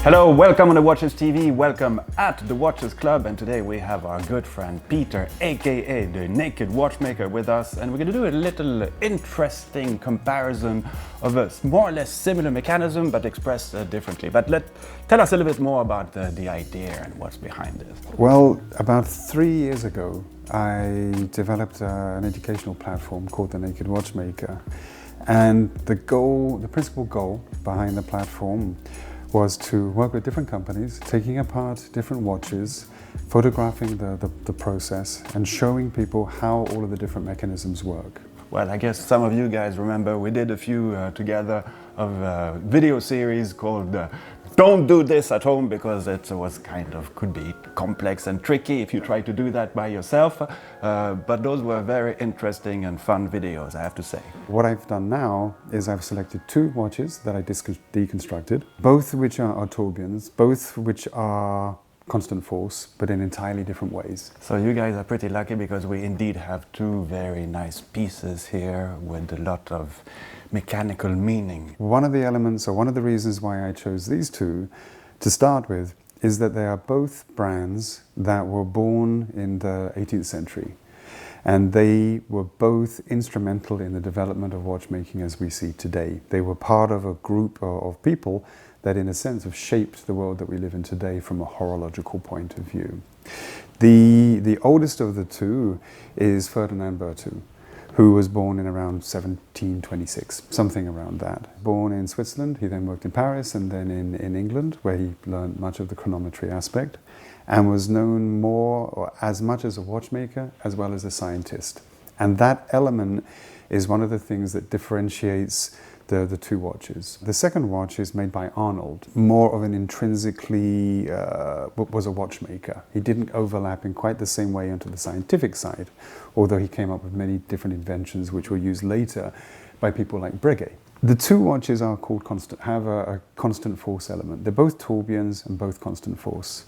Hello, welcome on the Watches TV, welcome at the Watches Club, and today we have our good friend Peter, aka the Naked Watchmaker, with us, and we're going to do a little interesting comparison of a more or less similar mechanism but expressed differently. But tell us a little bit more about the idea and what's behind this. Well, about 3 years ago I developed an educational platform called the Naked Watchmaker, and the principal goal behind the platform was to work with different companies, taking apart different watches, photographing the process and showing people how all of the different mechanisms work. Well, I guess some of you guys remember we did a few together of a video series called Don't Do This at Home, because it was could be complex and tricky if you try to do that by yourself. But those were very interesting and fun videos, I have to say. What I've done now is I've selected 2 watches that I deconstructed, both which are tourbillons, both which are constant force, but in entirely different ways. So you guys are pretty lucky, because we indeed have 2 very nice pieces here with a lot of mechanical meaning. One of the elements, or one of the reasons why I chose these 2 to start with, is that they are both brands that were born in the 18th century. And they were both instrumental in the development of watchmaking as we see today. They were part of a group of people that in a sense have shaped the world that we live in today from a horological point of view. The oldest of the 2 is Ferdinand Berthoud, who was born in around 1726, something around that. Born in Switzerland, he then worked in Paris and then in England, where he learned much of the chronometry aspect, and was known more or as much as a watchmaker as well as a scientist. And that element is one of the things that differentiates the 2 watches. The second watch is made by Arnold, more of an intrinsically, was a watchmaker. He didn't overlap in quite the same way onto the scientific side, although he came up with many different inventions which were used later by people like Breguet. The 2 watches are called have a constant force element. They're both tourbillons and both constant force,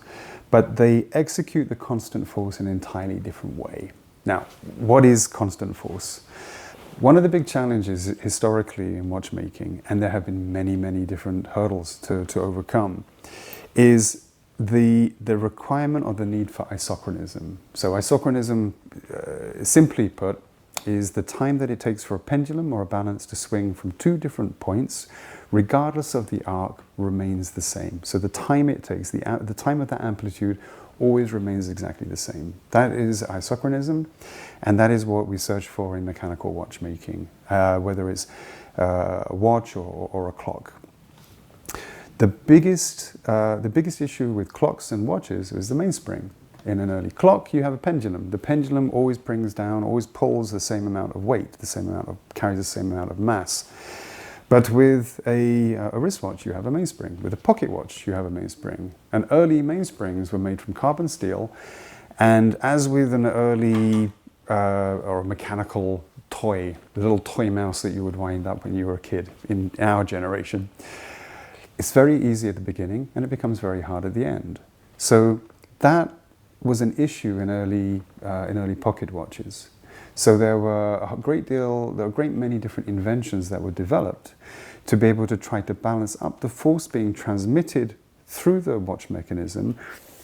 but they execute the constant force in an entirely different way. Now, what is constant force? One of the big challenges historically in watchmaking, and there have been many, many different hurdles to overcome, is the requirement or the need for isochronism. So isochronism, simply put, is the time that it takes for a pendulum or a balance to swing from 2 different points, regardless of the arc, remains the same. So the time it takes, the time of that amplitude always remains exactly the same. That is isochronism, and that is what we search for in mechanical watchmaking, whether it's a watch or a clock. The biggest issue with clocks and watches is the mainspring. In an early clock, you have a pendulum. The pendulum always brings down, always pulls the same amount of weight, carries the same amount of mass. But with a wristwatch, you have a mainspring. With a pocket watch, you have a mainspring. And early mainsprings were made from carbon steel. And as with an early or a mechanical toy, the little toy mouse that you would wind up when you were a kid in our generation, it's very easy at the beginning and it becomes very hard at the end. So that was an issue in early pocket watches. So there were a great many different inventions that were developed to be able to try to balance up the force being transmitted through the watch mechanism,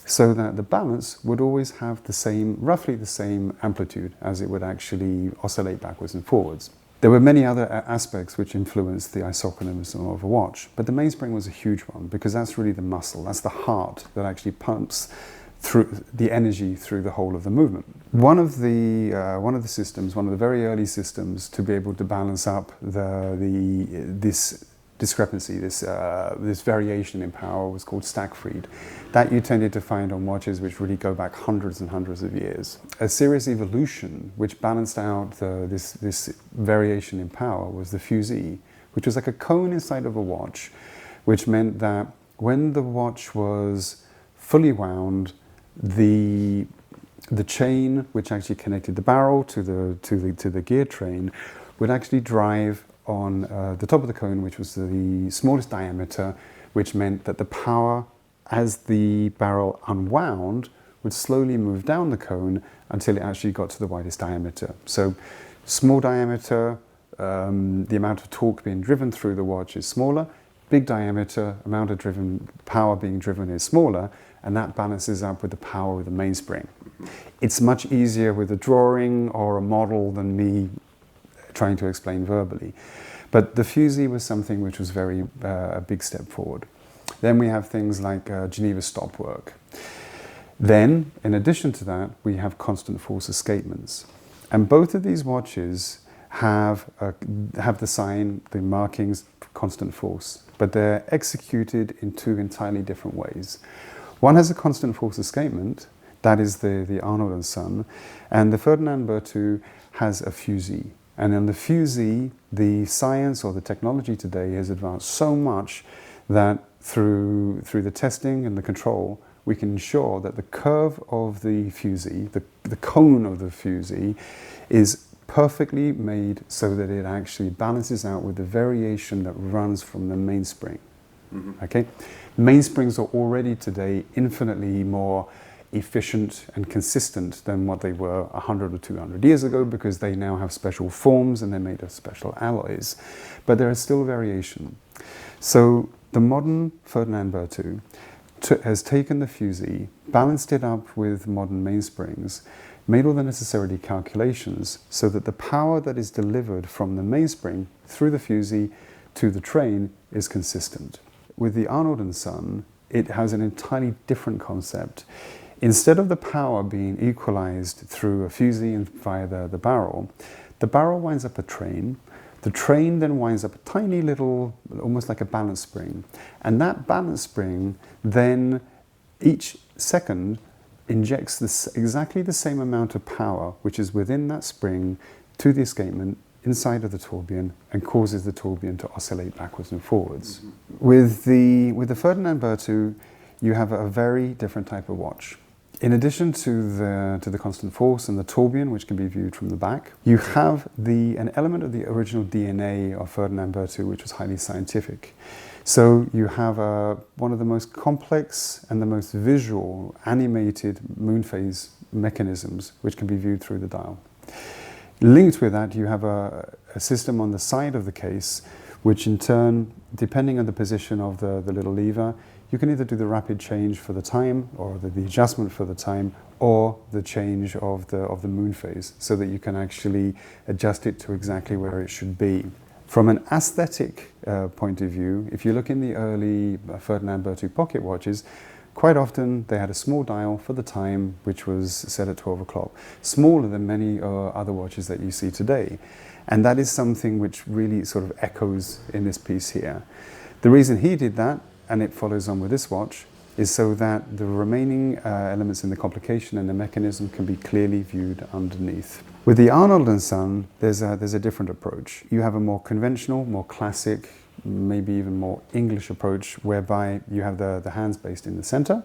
so that the balance would always have roughly the same amplitude as it would actually oscillate backwards and forwards. There were many other aspects which influenced the isochronism of a watch, but the mainspring was a huge one, because that's really the muscle, that's the heart that actually pumps through the energy through the whole of the movement. One of the systems, one of the very early systems to be able to balance up this discrepancy, this variation in power, was called stack-freed. That you tended to find on watches which really go back hundreds and hundreds of years. A serious evolution which balanced out this variation in power was the fusee, which was like a cone inside of a watch, which meant that when the watch was fully wound, the chain which actually connected the barrel to the gear train would actually drive on the top of the cone, which was the smallest diameter, which meant that the power, as the barrel unwound, would slowly move down the cone until it actually got to the widest diameter. So Small diameter, the amount of torque being driven through the watch is smaller. Big diameter, amount of power being driven is smaller, and that balances up with the power of the mainspring. It's much easier with a drawing or a model than me trying to explain verbally. But the fusee was something which was a big step forward. Then we have things like Geneva stopwork. Then, in addition to that, we have constant force escapements. And both of these watches have the sign, the markings, constant force, but they're executed in two entirely different ways. One has a constant force escapement, that is the Arnold Son, and the Ferdinand Berthoud has a fusee. And in the fusee, the science or the technology today has advanced so much that through the testing and the control, we can ensure that the curve of the fusee, the cone of the fusee, is perfectly made so that it actually balances out with the variation that runs from the mainspring. Okay? Mainsprings are already today infinitely more efficient and consistent than what they were 100 or 200 years ago, because they now have special forms and they're made of special alloys. But there is still variation. So the modern Ferdinand Berthoud has taken the fusee, balanced it up with modern mainsprings, made all the necessary calculations so that the power that is delivered from the mainspring through the fusee to the train is consistent. With the Arnold Son, it has an entirely different concept. Instead of the power being equalized through a fusee and via the barrel winds up a train. The train then winds up a tiny little, almost like a balance spring. And that balance spring then, each second, injects exactly the same amount of power, which is within that spring, to the escapement inside of the tourbillon, and causes the tourbillon to oscillate backwards and forwards. With the Ferdinand Berthoud, you have a very different type of watch. In addition to the constant force and the tourbillon, which can be viewed from the back, you have an element of the original DNA of Ferdinand Berthoud, which was highly scientific. So you have one of the most complex and the most visual, animated moon phase mechanisms, which can be viewed through the dial. Linked with that, you have a system on the side of the case, which in turn, depending on the position of the little lever, you can either do the rapid change for the time, or the adjustment for the time, or the change of the moon phase, so that you can actually adjust it to exactly where it should be. From an aesthetic point of view, if you look in the early Ferdinand Berthoud pocket watches, quite often they had a small dial for the time, which was set at 12 o'clock, smaller than many other watches that you see today. And that is something which really sort of echoes in this piece here. The reason he did that, and it follows on with this watch, is so that the remaining elements in the complication and the mechanism can be clearly viewed underneath. With the Arnold Son, there's a different approach. You have a more conventional, more classic, maybe even more English approach, whereby you have the hands based in the center,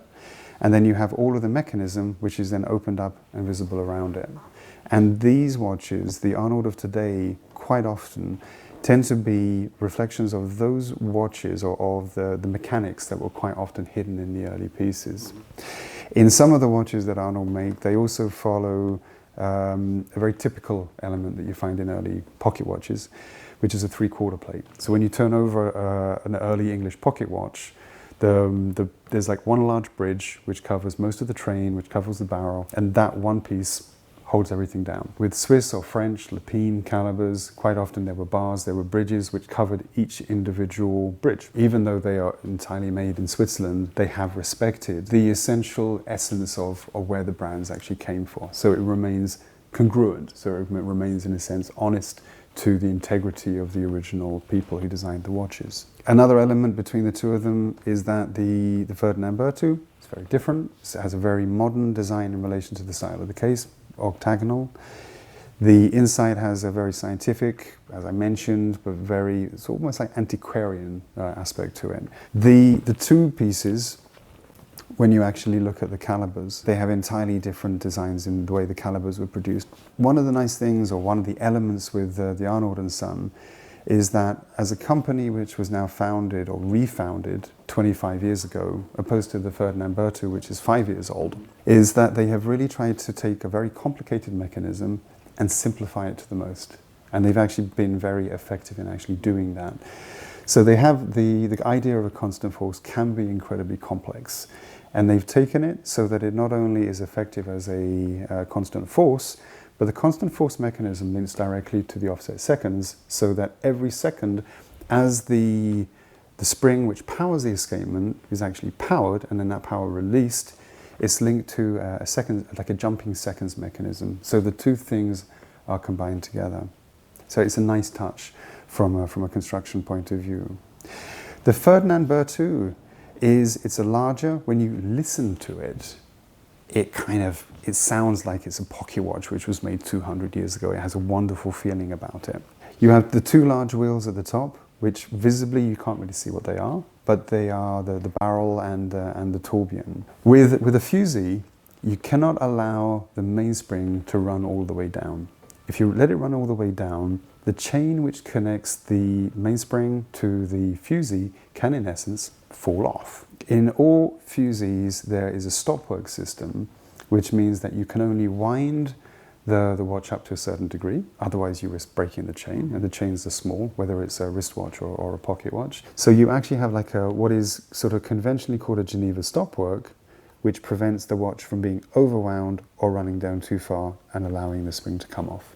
and then you have all of the mechanism, which is then opened up and visible around it. And these watches, the Arnold of today, quite often tend to be reflections of those watches, or of the mechanics that were quite often hidden in the early pieces. In some of the watches that Arnold made, they also follow a very typical element that you find in early pocket watches, which is a 3/4 plate. So when you turn over an early English pocket watch, there's like one large bridge which covers most of the train, which covers the barrel, and that one piece holds everything down. With Swiss or French Lepine calibers, quite often there were bars, there were bridges which covered each individual bridge. Even though they are entirely made in Switzerland, they have respected the essential essence of where the brands actually came from. So it remains congruent, so it remains in a sense honest to the integrity of the original people who designed the watches. Another element between the two of them is that the Ferdinand Berthoud is very different. It has a very modern design in relation to the style of the case, octagonal. The inside has a very scientific, as I mentioned, but it's almost like antiquarian aspect to it. The two pieces, when you actually look at the calibers, they have entirely different designs in the way the calibers were produced. One of the nice things, or one of the elements with the Arnold Son, is that as a company which was now founded or refounded 25 years ago, opposed to the Ferdinand Berthoud, which is 5 years old, is that they have really tried to take a very complicated mechanism, and simplify it to the most. And they've actually been very effective in actually doing that. So they have the idea of a constant force can be incredibly complex. And they've taken it so that it not only is effective as a constant force, but the constant force mechanism links directly to the offset seconds, so that every second, as the spring which powers the escapement is actually powered, and then that power released, it's linked to a second, like a jumping seconds mechanism. So the two things are combined together. So it's a nice touch from a construction point of view. The Ferdinand Berthoud it's a larger, when you listen to it, it sounds like it's a pocket watch which was made 200 years ago. It has a wonderful feeling about it. You have the two large wheels at the top, which visibly you can't really see what they are, but they are the barrel and the tourbillon. With a fusee, you cannot allow the mainspring to run all the way down. If you let it run all the way down, the chain which connects the mainspring to the fusee can, in essence, fall off. In all fusees, there is a stopwork system, which means that you can only wind the watch up to a certain degree, otherwise you risk breaking the chain, and the chains are small, whether it's a wristwatch or a pocket watch. So you actually have like what is sort of conventionally called a Geneva stopwork, which prevents the watch from being overwound or running down too far and allowing the spring to come off.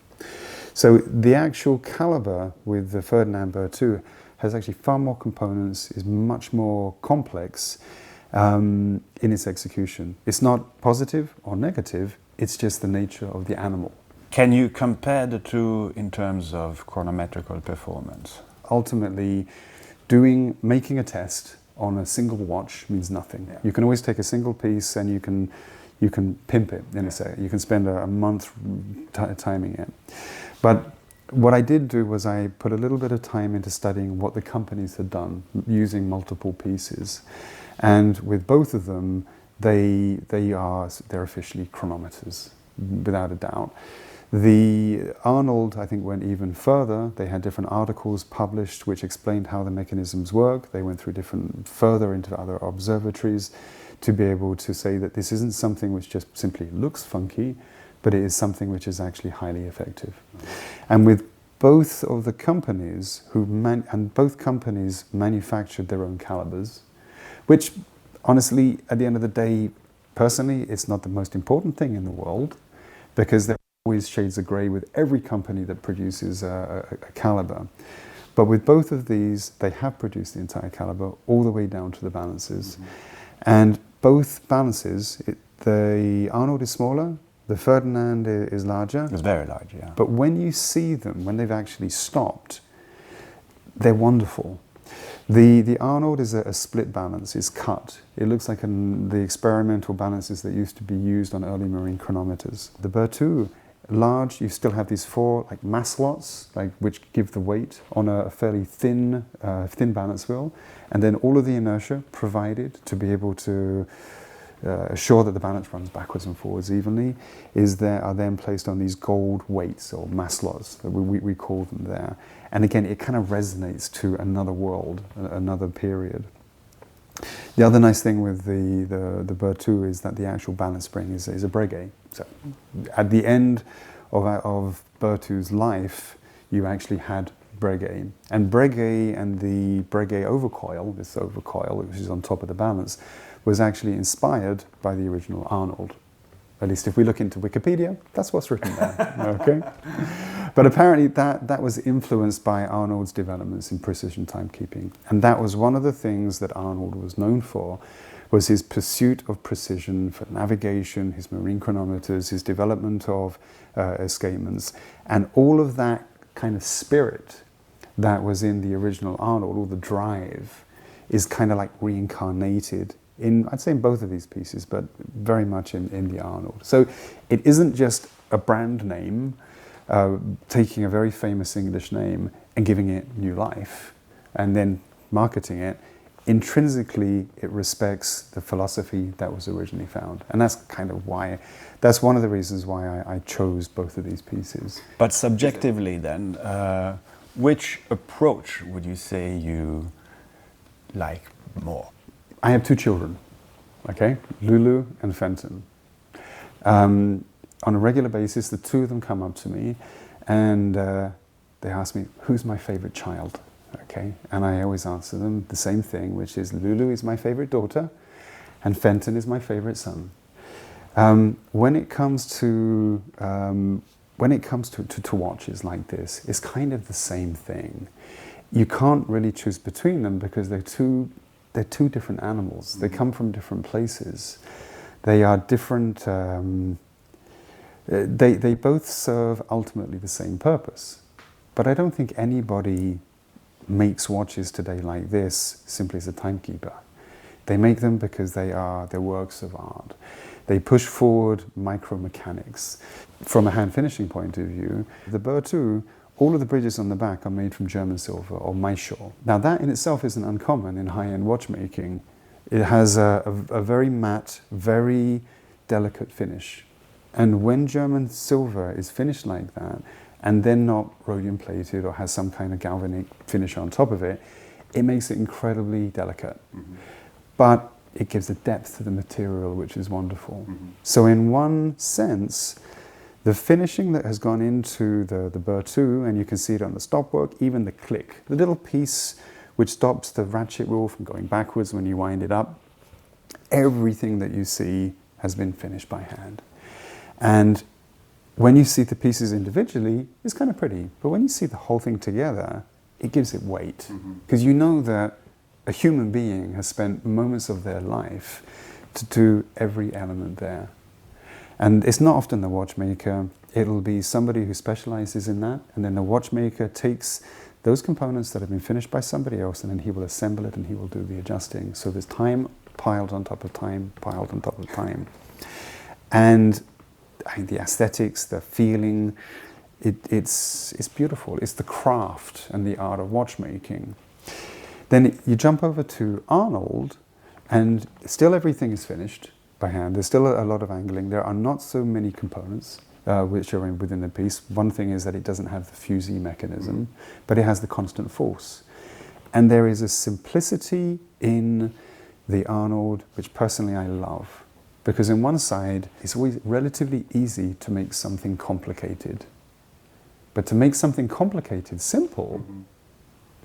So the actual caliber with the Ferdinand Berthoud has actually far more components, is much more complex in its execution. It's not positive or negative, it's just the nature of the animal. Can you compare the two in terms of chronometrical performance? Ultimately, making a test on a single watch means nothing. Yeah. You can always take a single piece and you can pimp it in a second. You can spend a month timing it. But what I did do was I put a little bit of time into studying what the companies had done using multiple pieces. And with both of them, they're officially chronometers, without a doubt. The Arnold, I think, went even further. They had different articles published which explained how the mechanisms work. They went through further into other observatories to be able to say that this isn't something which just simply looks funky, but it is something which is actually highly effective. And with both of the companies both companies manufactured their own calibers, which honestly, at the end of the day, personally, it's not the most important thing in the world, because there are always shades of grey with every company that produces a caliber. But with both of these, they have produced the entire caliber all the way down to the balances. Mm-hmm. And both balances, the Arnold is smaller, the Ferdinand is larger. It's very large, yeah. But when you see them, when they've actually stopped, they're wonderful. The Arnold is a split balance, it's cut. It looks like the experimental balances that used to be used on early marine chronometers. The Berthoud, large, you still have these four like mass slots, which give the weight on a fairly thin balance wheel, and then all of the inertia provided to be able to assure that the balance runs backwards and forwards evenly, are then placed on these gold weights or mass slots, that we call them there. And again, it kind of resonates to another world, another period. The other nice thing with the Berthoud is that the actual balance spring is a Breguet. So at the end of Berthoud's life, you actually had Breguet. And Breguet and the Breguet overcoil, this overcoil which is on top of the balance, was actually inspired by the original Arnold. At least if we look into Wikipedia, that's what's written there, okay? But apparently that was influenced by Arnold's developments in precision timekeeping. And that was one of the things that Arnold was known for, was his pursuit of precision for navigation, his marine chronometers, his development of escapements, and all of that kind of spirit that was in the original Arnold, all the drive, is kind of like reincarnated I'd say in both of these pieces, but very much in the Arnold. So it isn't just a brand name, taking a very famous English name and giving it new life, and then marketing it. Intrinsically, it respects the philosophy that was originally found. And that's kind of that's one of the reasons why I chose both of these pieces. But subjectively then, which approach would you say you like more? I have two children, okay? Lulu and Fenton. on a regular basis, the two of them come up to me and they ask me, who's my favorite child? Okay, and I always answer them the same thing, which is Lulu is my favorite daughter and Fenton is my favorite son. When it comes to watches like this, it's kind of the same thing. You can't really choose between them because they're two different animals. They come from different places. They are different. They both serve ultimately the same purpose. But I don't think anybody makes watches today like this simply as a timekeeper. They make them because they're works of art. They push forward micromechanics. From a hand finishing point of view, the Berthoud, all of the bridges on the back are made from German silver or Maishor. Now that in itself isn't uncommon in high-end watchmaking. It has a very matte, very delicate finish. And when German silver is finished like that, and then not rhodium plated or has some kind of galvanic finish on top of it, it makes it incredibly delicate. Mm-hmm. But it gives a depth to the material which is wonderful. Mm-hmm. So in one sense, the finishing that has gone into the Berthoud, and you can see it on the stopwork, even the click, the little piece which stops the ratchet wheel from going backwards when you wind it up, everything that you see has been finished by hand. And when you see the pieces individually, it's kind of pretty. But when you see the whole thing together, it gives it weight. Because you know that a human being has spent moments of their life to do every element there. And it's not often the watchmaker. It'll be somebody who specializes in that. And then the watchmaker takes those components that have been finished by somebody else, and then he will assemble it and he will do the adjusting. So there's time piled on top of time, piled on top of time. And the aesthetics, the feeling, it's beautiful. It's the craft and the art of watchmaking. Then you jump over to Arnold, and still everything is finished by hand. There's still a lot of angling. There are not so many components which are within the piece. One thing is that it doesn't have the fusee mechanism, but it has the constant force. And there is a simplicity in the Arnold, which personally I love. Because on one side, it's always relatively easy to make something complicated. But to make something complicated simple,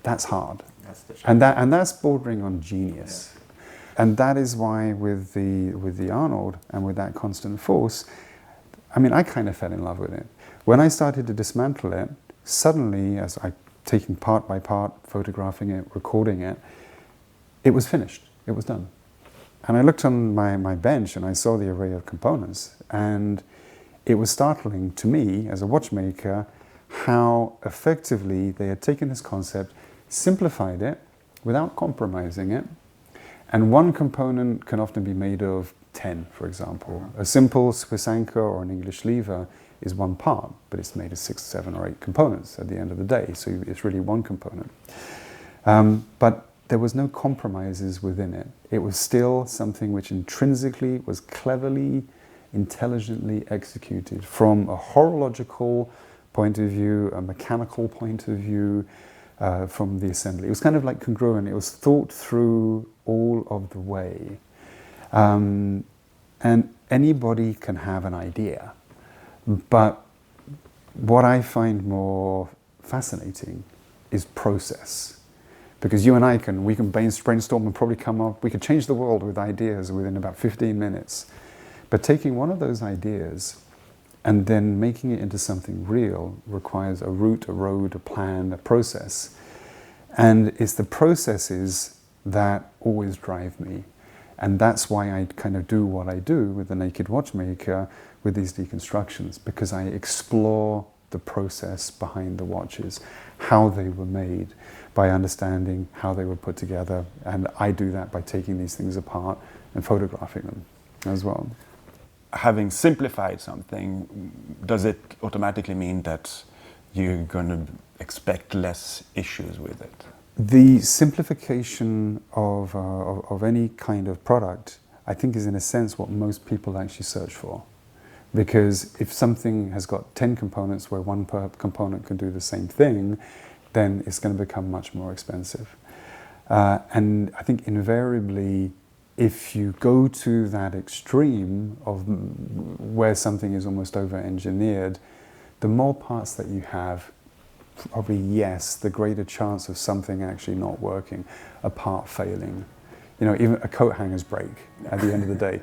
that's hard. And that's bordering on genius. Yeah. And that is why with the Arnold and with that constant force, I mean, I kind of fell in love with it. When I started to dismantle it, suddenly, as I taking part by part, photographing it, recording it, it was finished. It was done. And I looked on my bench and I saw the array of components, and it was startling to me as a watchmaker how effectively they had taken this concept, simplified it without compromising it, and one component can often be made of 10, for example. A simple Swiss anchor or an English lever is one part, but it's made of 6, 7 or 8 components at the end of the day, so it's really one component. But there was no compromises within it. It was still something which intrinsically was cleverly, intelligently executed from a horological point of view, a mechanical point of view, from the assembly. It was kind of like congruent. It was thought through all of the way. And anybody can have an idea. But what I find more fascinating is process. Because you and I we can brainstorm and probably come up, we could change the world with ideas within about 15 minutes. But taking one of those ideas and then making it into something real requires a route, a road, a plan, a process. And it's the processes that always drive me. And that's why I kind of do what I do with the Naked Watchmaker with these deconstructions, because I explore the process behind the watches, how they were made, by understanding how they were put together. And I do that by taking these things apart and photographing them as well. Having simplified something, does it automatically mean that you're going to expect less issues with it? The simplification of any kind of product, I think, is in a sense what most people actually search for. Because if something has got 10 components where one component can do the same thing, then it's going to become much more expensive. And I think invariably if you go to that extreme of where something is almost over-engineered, the more parts that you have, probably yes, the greater chance of something actually not working, a part failing. You know, even a coat hangers break at the end of the day.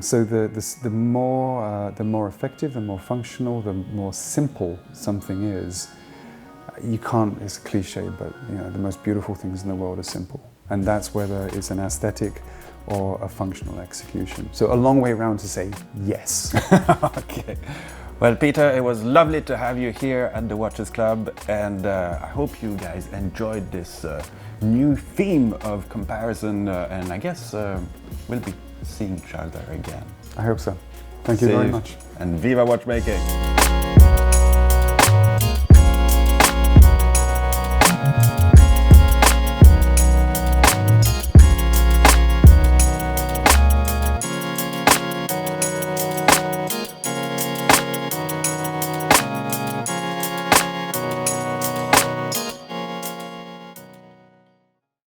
So the more effective, the more functional, the more simple something is. You can't, it's a cliche, but you know, the most beautiful things in the world are simple. And that's whether it's an aesthetic or a functional execution. So a long way around to say yes. Okay. Well, Peter, it was lovely to have you here at the Watches Club, and I hope you guys enjoyed this new theme of comparison, and I guess we'll be seeing each other again. I hope so. Thank you very much. And Viva Watchmaking!